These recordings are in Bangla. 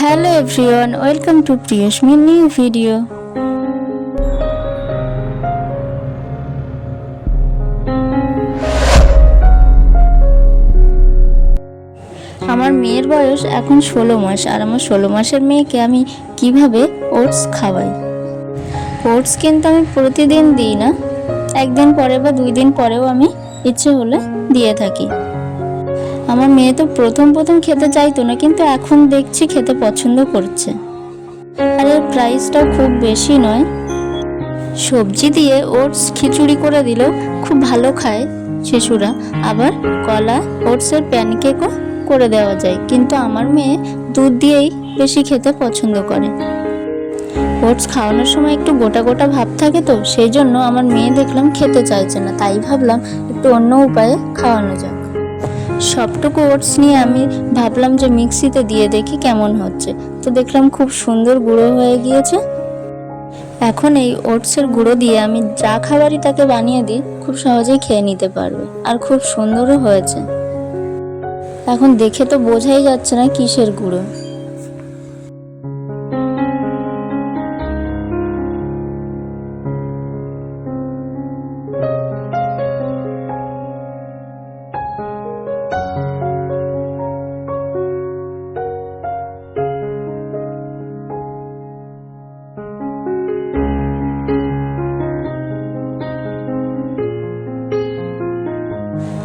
Hello everyone, welcome to Priyashmi new video. আমার মেয়ের বয়স এখন 16 মাস আর আমার 16 মাসের মেয়েকে আমি কিভাবে ওটস খাওয়াই। ওটস কিন্তু আমি প্রতিদিন দিই না, একদিন পরে বা 2 দিন পরেও আমি ইচ্ছে হলে দিয়ে থাকি। আমার মেয়ে তো প্রথম খেতে চাইতো না, কিন্তু এখন দেখছি খেতে পছন্দ করছে। আর এর প্রাইসটাও খুব বেশি নয়। সবজি দিয়ে ওটস খিচুড়ি করে দিলেও খুব ভালো খায় শিশুরা, আবার কলা ওটসের প্যানকেকও করে দেওয়া যায়। কিন্তু আমার মেয়ে দুধ দিয়েই বেশি খেতে পছন্দ করে। ওটস খাওয়ানোর সময় একটু গোটা গোটা ভাব থাকে, তো সেই জন্য আমার মেয়ে দেখলাম খেতে চাইছে না, তাই ভাবলাম একটু অন্য উপায়ে খাওয়ানো যাক। সবটুকু ওটস নিয়ে আমি ভাবলাম যে মিক্সিতে দিয়ে দেখি কেমন হচ্ছে। তো দেখলাম খুব সুন্দর গুঁড়ো হয়ে গিয়েছে। এখন এই ওটসের গুঁড়ো দিয়ে আমি যা খাবারই তাকে বানিয়ে দিই খুব সহজেই খেয়ে নিতে পারবে, আর খুব সুন্দরও হয়েছে। এখন দেখে তো বোঝাই যাচ্ছে না কিসের গুঁড়ো।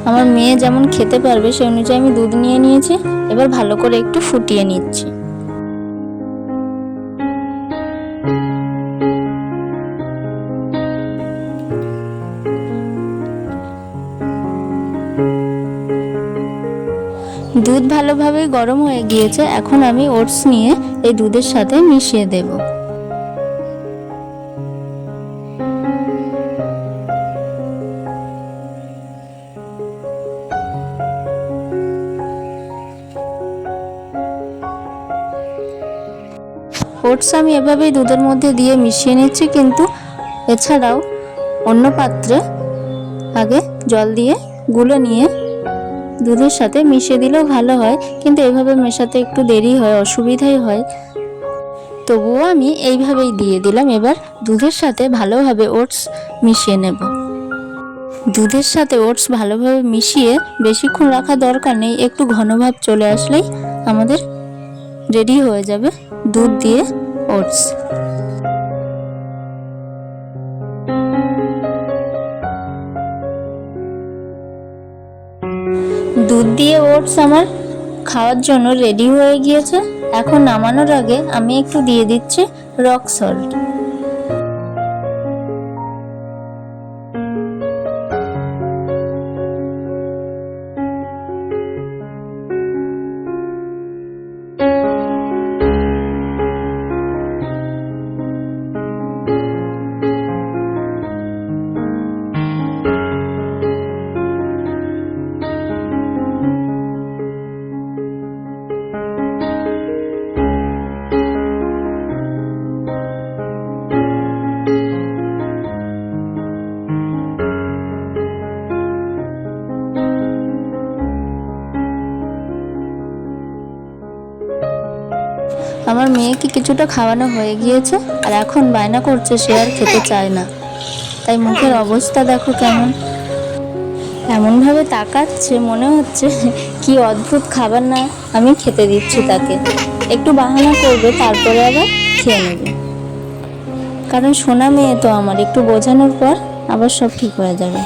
আমার মেয়ে যেমন খেতে পারবে সেই অনুযায়ী আমি দুধ নিয়ে নিয়েছি। এবার ভালো করে একটু ফুটিয়ে নিচ্ছি। দুধ ভালোভাবে গরম হয়ে গিয়েছে। এখন আমি ওটস নিয়ে এই দুধের সাথে মিশিয়ে দেব। ওটস আমি এভাবেই দুধের মধ্যে দিয়ে মিশিয়ে নিচ্ছি, কিন্তু এছাড়াও অন্য পাত্রে আগে জল দিয়ে গুলে নিয়ে দুধের সাথে মিশিয়ে দিলেও ভালো হয়, কিন্তু এভাবে মেশাতে একটু দেরি হয়, অসুবিধাই হয়। তবুও আমি এইভাবেই দিয়ে দিলাম। এবার দুধের সাথে ভালোভাবে ওটস মিশিয়ে নেব। দুধের সাথে ওটস ভালোভাবে মিশিয়ে বেশিক্ষণ রাখা দরকার নেই, একটু ঘনভাব চলে আসলেই আমাদের রেডি হয়ে যাবে দুধ দিয়ে ওটস। দুধ দিয়ে ওটস আমার খাওয়ার জন্য রেডি হয়ে গিয়েছে। এখন নামানোর আগে আমি একটু দিয়ে দিচ্ছি রক সল্ট। আমার মেয়েকে কিছুটা খাওয়ানো হয়ে গিয়েছে, আর এখন বায়না করছে সে আর খেতে চায় না। তাই মুখের অবস্থা দেখো কেমন, এমনভাবে তাকাচ্ছে মনে হচ্ছে কি অদ্ভুত খাবার না আমি খেতে দিচ্ছি তাকে। একটু বাহানা করবে, তারপরে আবার খেয়ে নেবে। কারণ সোনা মেয়ে তো আমার, একটু বোঝানোর পর আবার সব ঠিক হয়ে যাবে।